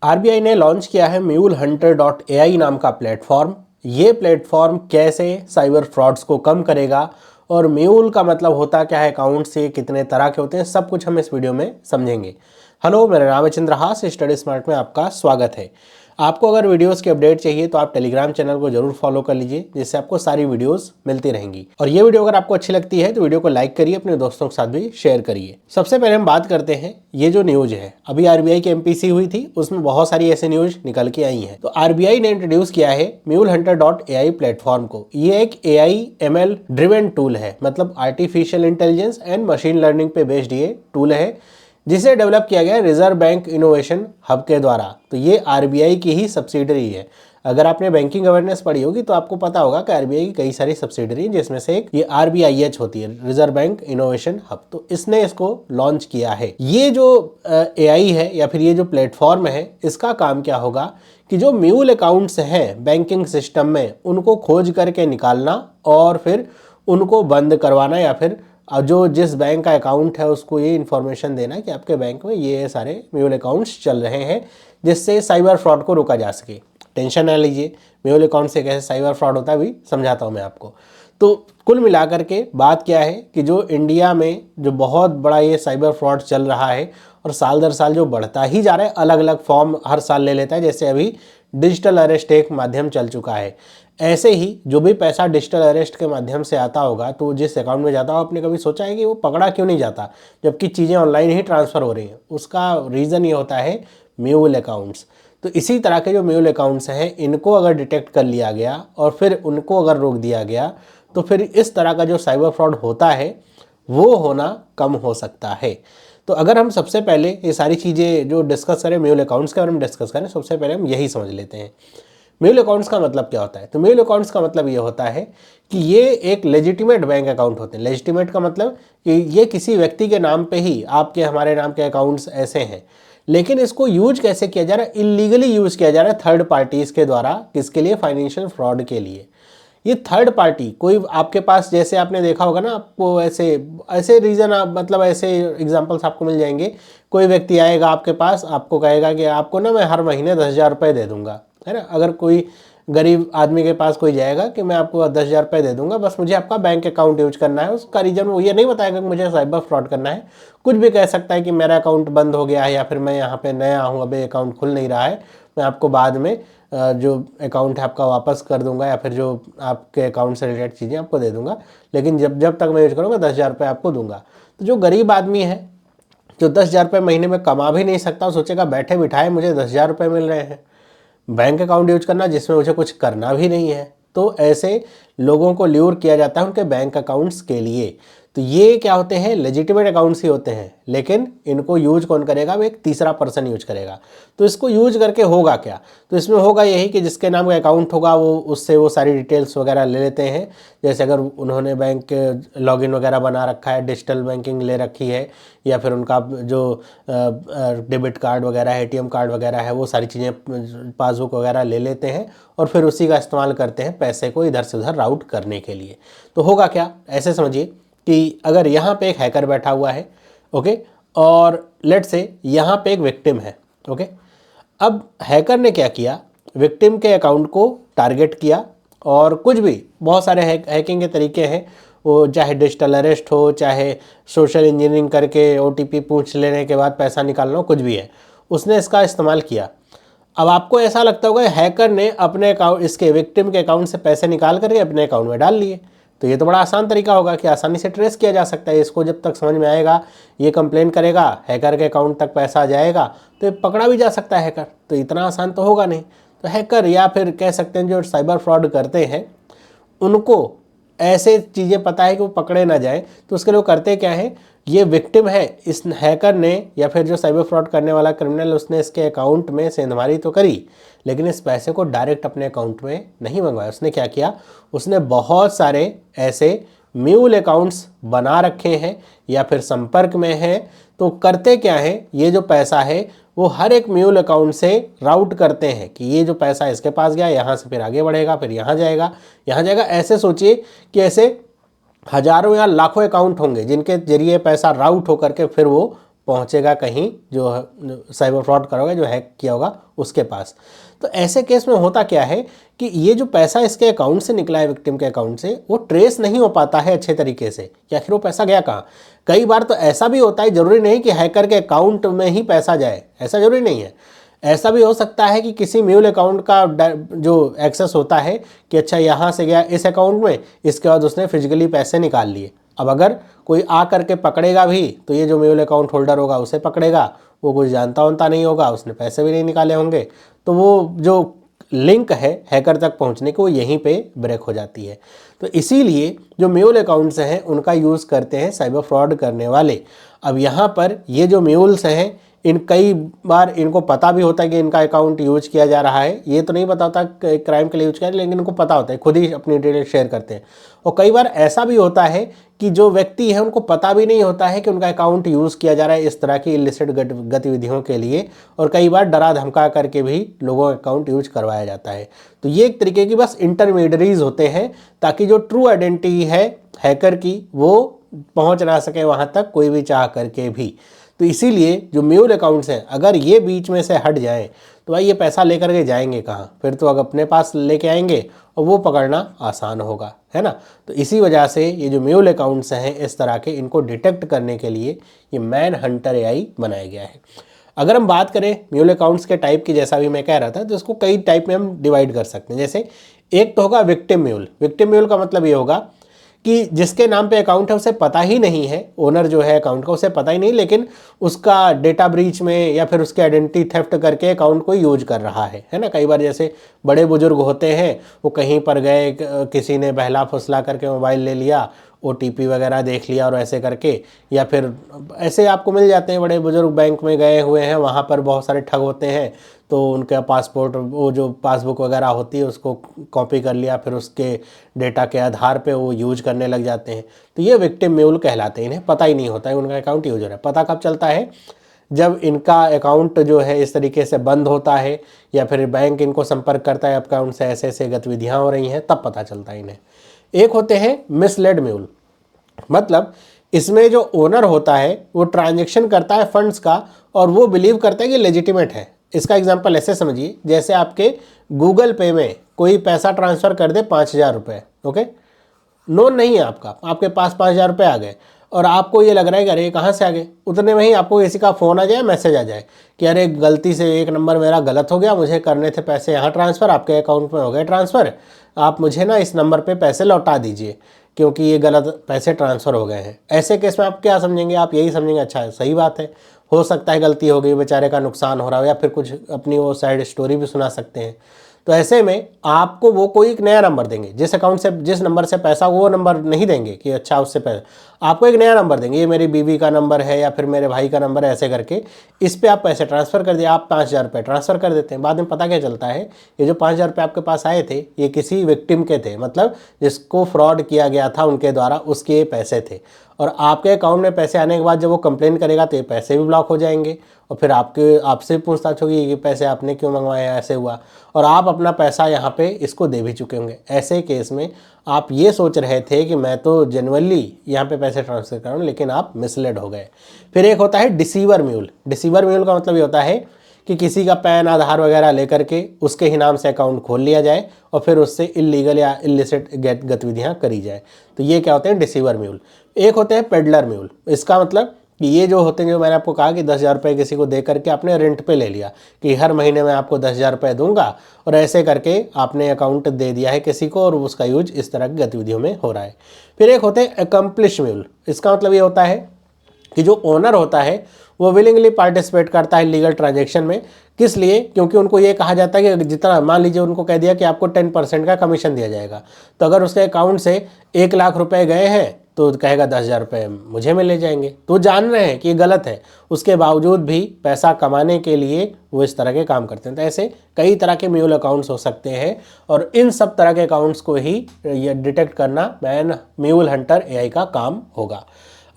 RBI ने launch किया है MuleHunter.ai नाम का प्लेटफॉर्म। ये प्लेटफॉर्म कैसे साइबर फ्रॉड्स को कम करेगा और म्यूल का मतलब होता क्या है, अकाउंट से कितने तरह के होते हैं, सब कुछ हम इस वीडियो में समझेंगे। हेलो, मेरा नाम है चंद्रहास, स्टडी स्मार्ट में आपका स्वागत है। आपको अगर वीडियोस की अपडेट चाहिए तो आप टेलीग्राम चैनल को जरूर फॉलो कर लीजिए, जिससे आपको सारी वीडियोस मिलती रहेंगी। और ये वीडियो अगर आपको अच्छी लगती है तो वीडियो को लाइक करिए, अपने दोस्तों के साथ भी शेयर करिए। सबसे पहले हम बात करते हैं, ये जो न्यूज है अभी आरबीआई की एमपीसी हुई थी, उसमें बहुत सारी ऐसी न्यूज निकल के आई हैं। तो आरबीआई ने इंट्रोड्यूस किया है MuleHunter.ai प्लेटफॉर्म को। ये एक AI/ML ड्रिवन टूल है, मतलब artificial intelligence and machine learning पे बेस्ड ये टूल है, जिसे डेवलप किया गया रिजर्व बैंक इनोवेशन हब के द्वारा। तो ये आरबीआई की ही सब्सिडरी है। अगर आपने बैंकिंग अवेयरनेस पढ़ी होगी तो आपको पता होगा कि आरबीआई की कई सारी सब्सिडरी हैं, जिसमें से एक ये RBIH होती है, रिजर्व बैंक इनोवेशन हब। तो इसने इसको लॉन्च किया है। ये जो AI है या फिर ये जो प्लेटफॉर्म है, इसका काम क्या होगा कि जो म्यूल अकाउंट्स हैं बैंकिंग सिस्टम में, उनको खोज करके निकालना और फिर उनको बंद करवाना, या फिर जो जिस बैंक का अकाउंट है उसको ये इन्फॉर्मेशन देना कि आपके बैंक में ये सारे म्यूल अकाउंट्स चल रहे हैं, जिससे साइबर फ्रॉड को रोका जा सके। टेंशन ना लीजिए, म्यूल अकाउंट से कैसे साइबर फ्रॉड होता है भी समझाता हूँ मैं आपको। तो कुल मिलाकर के बात क्या है कि जो इंडिया में जो बहुत बड़ा ये साइबर फ्रॉड चल रहा है और साल दर साल जो बढ़ता ही जा रहा है, अलग अलग फॉर्म हर साल ले लेता है। जैसे अभी डिजिटल अरेस्ट एक माध्यम चल चुका है, ऐसे ही जो भी पैसा डिजिटल अरेस्ट के माध्यम से आता होगा तो जिस अकाउंट में जाता हो, आपने कभी सोचा है कि वो पकड़ा क्यों नहीं जाता जबकि चीज़ें ऑनलाइन ही ट्रांसफ़र हो रही हैं? उसका रीज़न ये होता है म्यूल अकाउंट्स। तो इसी तरह के जो म्यूल अकाउंट्स हैं, इनको अगर डिटेक्ट कर लिया गया और फिर उनको अगर रोक दिया गया तो फिर इस तरह का जो साइबर फ्रॉड होता है वो होना कम हो सकता है। तो अगर हम सबसे पहले ये सारी चीज़ें जो डिस्कस करें, म्यूल अकाउंट्स के बारे में डिस्कस करें, सबसे पहले हम यही समझ लेते हैं म्यूल अकाउंट्स का मतलब क्या होता है। तो म्यूल अकाउंट्स का मतलब ये होता है कि ये एक लेजिटिमेट बैंक अकाउंट होते हैं। लेजिटिमेट का मतलब कि ये किसी व्यक्ति के नाम पे ही, आपके हमारे नाम के अकाउंट्स ऐसे हैं, लेकिन इसको यूज कैसे किया जा रहा है? इलीगली यूज किया जा रहा है थर्ड पार्टीज के द्वारा। किसके लिए? फाइनेंशियल फ्रॉड के लिए। ये थर्ड पार्टी कोई आपके पास, जैसे आपने देखा होगा ना, आपको ऐसे ऐसे रीज़न, आप मतलब ऐसे एग्जांपल्स आपको मिल जाएंगे। कोई व्यक्ति आएगा आपके पास, आपको कहेगा कि आपको ना मैं हर महीने 10,000 रुपये दे दूंगा, है ना। अगर कोई गरीब आदमी के पास कोई जाएगा कि मैं आपको 10,000 रुपये दे दूंगा, बस मुझे आपका बैंक अकाउंट यूज करना है। उसका रीज़न वो ये नहीं बताएगा कि मुझे साइबर फ्रॉड करना है। कुछ भी कह सकता है कि मेरा अकाउंट बंद हो गया है, या फिर मैं यहाँ पे नया हूँ, अभी अकाउंट खुल नहीं रहा है, मैं आपको बाद में जो अकाउंट है आपका वापस कर दूंगा, या फिर जो आपके अकाउंट से रिलेटेड चीज़ें आपको दे दूंगा, लेकिन जब जब तक मैं यूज करूँगा 10,000 रुपये आपको दूंगा। तो जो गरीब आदमी है, जो 10,000 रुपये महीने में कमा भी नहीं सकता, सोचेगा बैठे बिठाए मुझे 10,000 रुपये मिल रहे हैं, बैंक अकाउंट यूज करना जिसमें मुझे कुछ करना भी नहीं है। तो ऐसे लोगों को ल्यूर किया जाता है उनके बैंक अकाउंट्स के लिए। तो ये क्या होते हैं? लेजिटिमेट अकाउंट्स ही होते हैं, लेकिन इनको यूज कौन करेगा? वो एक तीसरा पर्सन यूज करेगा। तो इसको यूज करके होगा क्या? तो इसमें होगा यही कि जिसके नाम का अकाउंट होगा वो उससे वो सारी डिटेल्स वगैरह ले लेते हैं। जैसे अगर उन्होंने बैंक लॉगिन वगैरह बना रखा है, डिजिटल बैंकिंग ले रखी है, या फिर उनका जो डेबिट कार्ड वगैरह है, ATM कार्ड वगैरह है, वो सारी चीज़ें, पासबुक वगैरह ले लेते हैं और फिर उसी का इस्तेमाल करते हैं पैसे को इधर से उधर राउट करने के लिए। तो होगा क्या? ऐसे समझिए कि अगर यहाँ पे एक हैकर बैठा हुआ है, ओके, और लेट से यहाँ पे एक विक्टिम है, ओके। अब हैकर ने क्या किया? विक्टिम के अकाउंट को टारगेट किया और कुछ भी, बहुत सारे हैकिंग के तरीके हैं, वो चाहे डिजिटल अरेस्ट हो, चाहे सोशल इंजीनियरिंग करके OTP पूछ लेने के बाद पैसा निकालना हो, कुछ भी है, उसने इसका इस्तेमाल किया। अब आपको ऐसा लगता होगा हैकर ने अपने अकाउंट, इसके विक्टिम के अकाउंट से पैसे निकाल करके अपने अकाउंट में डाल लिए। तो ये तो बड़ा आसान तरीका होगा कि आसानी से ट्रेस किया जा सकता है। इसको जब तक समझ में आएगा, ये कंप्लेन करेगा, हैकर के अकाउंट तक पैसा जाएगा, तो ये पकड़ा भी जा सकता है हैकर। तो इतना आसान तो होगा नहीं। तो हैकर, या फिर कह सकते हैं जो साइबर फ्रॉड करते हैं, उनको ऐसे चीज़ें पता है कि वो पकड़े ना जाए, तो उसके लिए वो करते क्या है? ये विक्टिम है, इस हैकर ने या फिर जो साइबर फ्रॉड करने वाला क्रिमिनल, उसने इसके अकाउंट में सेंधमारी तो करी, लेकिन इस पैसे को डायरेक्ट अपने अकाउंट में नहीं मंगवाया। उसने क्या किया? उसने बहुत सारे ऐसे म्यूल अकाउंट्स बना रखे हैं या फिर संपर्क में हैं। तो करते क्या है? ये जो पैसा है वो हर एक म्यूल अकाउंट से राउट करते हैं कि ये जो पैसा इसके पास गया, यहाँ से फिर आगे बढ़ेगा, फिर यहाँ जाएगा, यहाँ जाएगा। ऐसे सोचिए कि ऐसे हजारों या लाखों अकाउंट होंगे जिनके जरिए पैसा राउट होकर के फिर वो पहुंचेगा कहीं जो साइबर फ्रॉड करोगे, जो हैक किया होगा उसके पास। तो ऐसे केस में होता क्या है कि ये जो पैसा इसके अकाउंट से निकला है, विक्टिम के अकाउंट से, वो ट्रेस नहीं हो पाता है अच्छे तरीके से, या फिर वो पैसा गया कहाँ। कई बार तो ऐसा भी होता है, जरूरी नहीं कि हैकर के अकाउंट में ही पैसा जाए, ऐसा जरूरी नहीं है। ऐसा भी हो सकता है कि किसी म्यूल अकाउंट का जो एक्सेस होता है कि अच्छा यहाँ से गया इस अकाउंट में, इसके बाद उसने फिजिकली पैसे निकाल लिए। अब अगर कोई आ करके पकड़ेगा भी तो ये जो म्यूल अकाउंट होल्डर होगा उसे पकड़ेगा, वो कुछ जानता वानता नहीं होगा, उसने पैसे भी नहीं निकाले होंगे, तो वो जो लिंक है हैकर तक पहुंचने की वो यहीं पे ब्रेक हो जाती है। तो इसीलिए जो म्यूल अकाउंट्स हैं उनका यूज़ करते हैं साइबर फ्रॉड करने वाले। अब यहाँ पर ये जो म्यूल्स हैं, इन कई बार इनको पता भी होता है कि इनका अकाउंट यूज किया जा रहा है, ये तो नहीं पता होता क्राइम के लिए यूज किया, लेकिन इनको पता होता है, खुद ही अपनी डिटेल शेयर करते हैं। और कई बार ऐसा भी होता है कि जो व्यक्ति है उनको पता भी नहीं होता है कि उनका अकाउंट यूज़ किया जा रहा है इस तरह की इलिसिट गतिविधियों के लिए, और कई बार डरा धमका करके भी लोगों का अकाउंट यूज करवाया जाता है। तो ये एक तरीके की बस इंटरमीडियरीज होते हैं, ताकि जो ट्रू आइडेंटिटी है हैकर की वो पहुंच ना सके वहाँ तक कोई भी चाह करके भी। तो इसीलिए जो म्यूल अकाउंट्स हैं, अगर ये बीच में से हट जाएं तो भाई ये पैसा लेकर के जाएंगे कहाँ, फिर तो अगर अपने पास लेके आएंगे और वो पकड़ना आसान होगा, है ना। तो इसी वजह से ये जो म्यूल अकाउंट्स हैं इस तरह के, इनको डिटेक्ट करने के लिए ये मैन हंटर एआई बनाया गया है। अगर हम बात करें म्यूल अकाउंट्स के टाइप की, जैसा भी मैं कह रहा था, तो इसको कई टाइप में हम डिवाइड कर सकते हैं। जैसे एक तो होगा विक्टिम म्यूल। विक्टिम म्यूल का मतलब ये होगा कि जिसके नाम पे अकाउंट है उसे पता ही नहीं है, ओनर जो है अकाउंट का उसे पता ही नहीं, लेकिन उसका डेटा ब्रीच में या फिर उसके आइडेंटिटी थेफ्ट करके अकाउंट को यूज कर रहा है ना। कई बार जैसे बड़े बुजुर्ग होते हैं, वो कहीं पर गए, किसी ने बहला फुसला करके मोबाइल ले लिया, OTP वगैरह देख लिया और ऐसे करके, या फिर ऐसे आपको मिल जाते हैं बड़े बुजुर्ग बैंक में गए हुए हैं, वहाँ पर बहुत सारे ठग होते हैं, तो उनका पासपोर्ट, वो जो पासबुक वगैरह होती है उसको कॉपी कर लिया, फिर उसके डेटा के आधार पे वो यूज करने लग जाते हैं। तो ये विक्टिम म्यूल कहलाते हैं। इन्हें पता ही नहीं होता है उनका अकाउंट यूज हो रहा है। पता कब चलता है, जब इनका अकाउंट जो है इस तरीके से बंद होता है, या फिर बैंक इनको संपर्क करता है अकाउंट से ऐसे ऐसे गतिविधियाँ हो रही हैं, तब पता चलता है इन्हें। एक होते हैं मिसलेड म्यूल। मतलब इसमें जो ओनर होता है वो ट्रांजैक्शन करता है फंड्स का, और वो बिलीव करता है कि लेजिटिमेट है। इसका एग्जांपल ऐसे समझिए, जैसे आपके गूगल पे में कोई पैसा ट्रांसफ़र कर दे 5,000 रुपये, ओके, नोन नहीं है आपका, आपके पास 5,000 रुपये आ गए, और आपको ये लग रहा है कि अरे कहाँ से आ गए। उतने में ही आपको किसी का फ़ोन आ जाए, मैसेज आ जाए कि अरे गलती से एक नंबर मेरा गलत हो गया, मुझे करने थे पैसे यहाँ ट्रांसफ़र, आपके अकाउंट में हो गए ट्रांसफ़र, आप मुझे ना इस नंबर पे पैसे लौटा दीजिए क्योंकि ये गलत पैसे ट्रांसफ़र हो गए हैं। ऐसे केस में आप क्या समझेंगे, आप यही समझेंगे अच्छा सही बात है, हो सकता है गलती हो गई, बेचारे का नुकसान हो रहा हो, या फिर कुछ अपनी वो साइड स्टोरी भी सुना सकते हैं। तो ऐसे में आपको वो कोई एक नया नंबर देंगे, जिस अकाउंट से, जिस नंबर से पैसा, वो नंबर नहीं देंगे कि अच्छा उससे पैसा, आपको एक नया नंबर देंगे, ये मेरी बीवी का नंबर है या फिर मेरे भाई का नंबर है, ऐसे करके इस पे आप पैसे ट्रांसफ़र कर दिए। आप 5,000 रुपये ट्रांसफ़र कर देते हैं। बाद में पता क्या चलता है, ये जो 5,000 रुपये आपके पास आए थे ये किसी विक्टिम के थे, मतलब जिसको फ्रॉड किया गया था उनके द्वारा, उसके ये पैसे थे। और आपके अकाउंट में पैसे आने के बाद जब वो कंप्लेन करेगा तो ये पैसे भी ब्लॉक हो जाएंगे, और फिर आपसे पूछताछ होगी कि पैसे आपने क्यों मंगवाए, ऐसे हुआ, और आप अपना पैसा यहाँ पे इसको दे भी चुके होंगे। ऐसे केस में आप ये सोच रहे थे कि मैं तो जेन्युइनली यहाँ पे पैसे ट्रांसफ़र कर रहा हूँ, लेकिन आप मिसलेड हो गए। फिर एक होता है डिसीवर म्यूल। डिसीवर म्यूल का मतलब ये होता है कि किसी का पैन, आधार वगैरह लेकर के उसके ही नाम से अकाउंट खोल लिया जाए और फिर उससे इलीगल या इलिसिट गतिविधियाँ करी जाए। तो ये क्या होते हैं, डिसीवर म्यूल। एक होते हैं पेडलर म्यूल। इसका मतलब कि ये जो होते हैं, जो मैंने आपको कहा कि 10,000 रुपये किसी को दे करके आपने रेंट पे ले लिया कि हर महीने में आपको 10,000 रुपये दूंगा, और ऐसे करके आपने अकाउंट दे दिया है किसी को और उसका यूज इस तरह की गतिविधियों में हो रहा है। फिर एक होते हैं अकम्प्लिश म्यूल। इसका मतलब ये होता है कि जो ओनर होता है वो विलिंगली पार्टिसिपेट करता है लीगल ट्रांजैक्शन में। किस लिए, क्योंकि उनको ये कहा जाता है कि जितना, मान लीजिए उनको कह दिया कि आपको 10% का कमीशन दिया जाएगा, तो अगर उसके अकाउंट से 1,00,000 रुपये गए हैं तो कहेगा 10,000 रुपये मुझे मिले जाएंगे। तो जान रहे हैं कि ये गलत है, उसके बावजूद भी पैसा कमाने के लिए वो इस तरह के काम करते हैं। तो ऐसे कई तरह के म्यूल अकाउंट्स हो सकते हैं, और इन सब तरह के अकाउंट्स को ही ये डिटेक्ट करना मैन म्यूल हंटर एआई का काम होगा।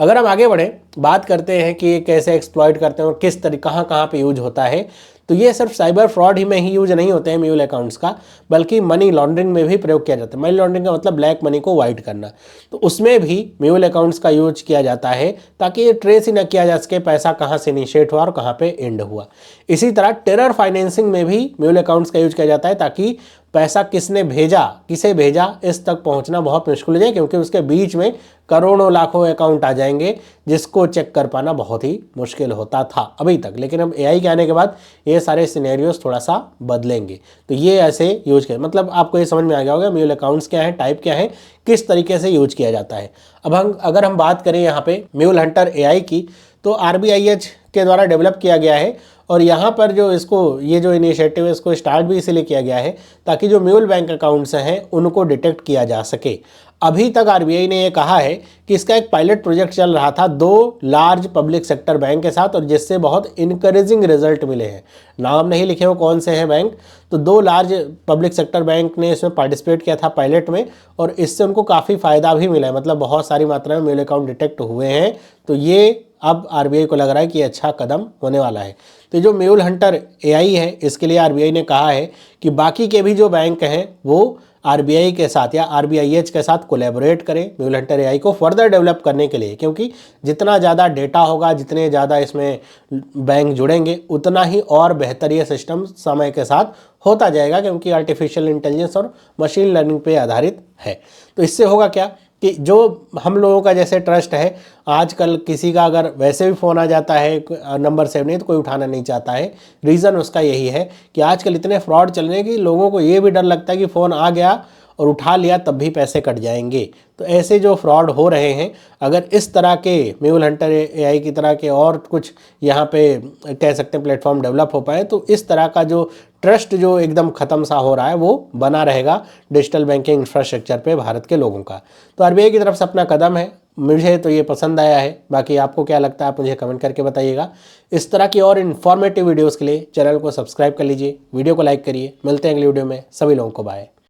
अगर हम आगे बढ़ें, बात करते हैं कि ये कैसे एक्सप्लॉइट करते हैं और किस तरीके, कहाँ पे यूज होता है, तो ये सिर्फ साइबर फ्रॉड ही में ही यूज नहीं होते हैं म्यूल अकाउंट्स का, बल्कि मनी लॉन्ड्रिंग में भी प्रयोग किया जाता है। मनी लॉन्ड्रिंग का मतलब ब्लैक मनी को वाइट करना, तो उसमें भी म्यूल अकाउंट्स का यूज किया जाता है ताकि ये ट्रेस ही न किया जा सके पैसा कहाँ से इनिशिएट हुआ और कहाँ पे एंड हुआ। इसी तरह टेरर फाइनेंसिंग में भी म्यूल अकाउंट्स का यूज किया जाता है ताकि पैसा किसने भेजा, किसे भेजा, इस तक पहुंचना बहुत मुश्किल हो जाए, क्योंकि उसके बीच में करोड़ों लाखों अकाउंट आ जाएंगे जिसको चेक कर पाना बहुत ही मुश्किल होता था अभी तक। लेकिन अब एआई के आने के बाद ये सारे सिनेरियोस थोड़ा सा बदलेंगे। तो ये ऐसे यूज किया, मतलब आपको ये समझ में आ गया होगा म्यूल अकाउंट्स क्या है, टाइप क्या है, किस तरीके से यूज किया जाता है। अब हम अगर हम बात करें यहाँ पे म्यूल हंटर एआई की, तो RBIH के द्वारा डेवलप किया गया है। और यहाँ पर जो इसको ये जो इनिशिएटिव है इसको स्टार्ट भी इसीलिए किया गया है ताकि जो म्यूल बैंक अकाउंट्स हैं उनको डिटेक्ट किया जा सके। अभी तक RBI ने ये कहा है कि इसका एक पायलट प्रोजेक्ट चल रहा था 2 लार्ज पब्लिक सेक्टर बैंक के साथ, और जिससे बहुत इनकरेजिंग रिजल्ट मिले हैं। नाम नहीं लिखे हो कौन से हैं बैंक, तो 2 लार्ज पब्लिक सेक्टर बैंक ने इसमें पार्टिसिपेट किया था पायलट में, और इससे उनको काफ़ी फ़ायदा भी मिला है, मतलब बहुत सारी मात्रा में म्यूल अकाउंट डिटेक्ट हुए हैं। तो ये अब RBI को लग रहा है कि अच्छा कदम होने वाला है। तो जो म्यूल हंटर एआई है इसके लिए RBI ने कहा है कि बाकी के भी जो बैंक हैं वो RBI के साथ या RBIH के साथ कोलैबोरेट करें म्यूल हंटर एआई को फर्दर डेवलप करने के लिए, क्योंकि जितना ज़्यादा डेटा होगा, जितने ज़्यादा इसमें बैंक जुड़ेंगे, उतना ही और बेहतर ये सिस्टम समय के साथ होता जाएगा, क्योंकि आर्टिफिशियल इंटेलिजेंस और मशीन लर्निंग पे आधारित है। तो इससे होगा क्या कि जो हम लोगों का जैसे ट्रस्ट है, आजकल किसी का अगर वैसे भी फ़ोन आ जाता है नंबर सेव नहीं तो कोई उठाना नहीं चाहता है। रीज़न उसका यही है कि आजकल इतने फ्रॉड चल रहे हैं कि लोगों को ये भी डर लगता है कि फ़ोन आ गया और उठा लिया तब भी पैसे कट जाएंगे। तो ऐसे जो फ्रॉड हो रहे हैं, अगर इस तरह के म्यूल हंटर एआई की तरह के और कुछ यहाँ पे कह सकते हैं प्लेटफॉर्म डेवलप हो पाए, तो इस तरह का जो ट्रस्ट जो एकदम ख़त्म सा हो रहा है वो बना रहेगा डिजिटल बैंकिंग इंफ्रास्ट्रक्चर पे भारत के लोगों का। तो RBI की तरफ से अपना कदम है, मुझे तो ये पसंद आया है। बाकी आपको क्या लगता है आप मुझे कमेंट करके बताइएगा। इस तरह की और इन्फॉर्मेटिव वीडियोज़ के लिए चैनल को सब्सक्राइब कर लीजिए, वीडियो को लाइक करिए। मिलते हैं अगली वीडियो में, सभी लोगों को बाय।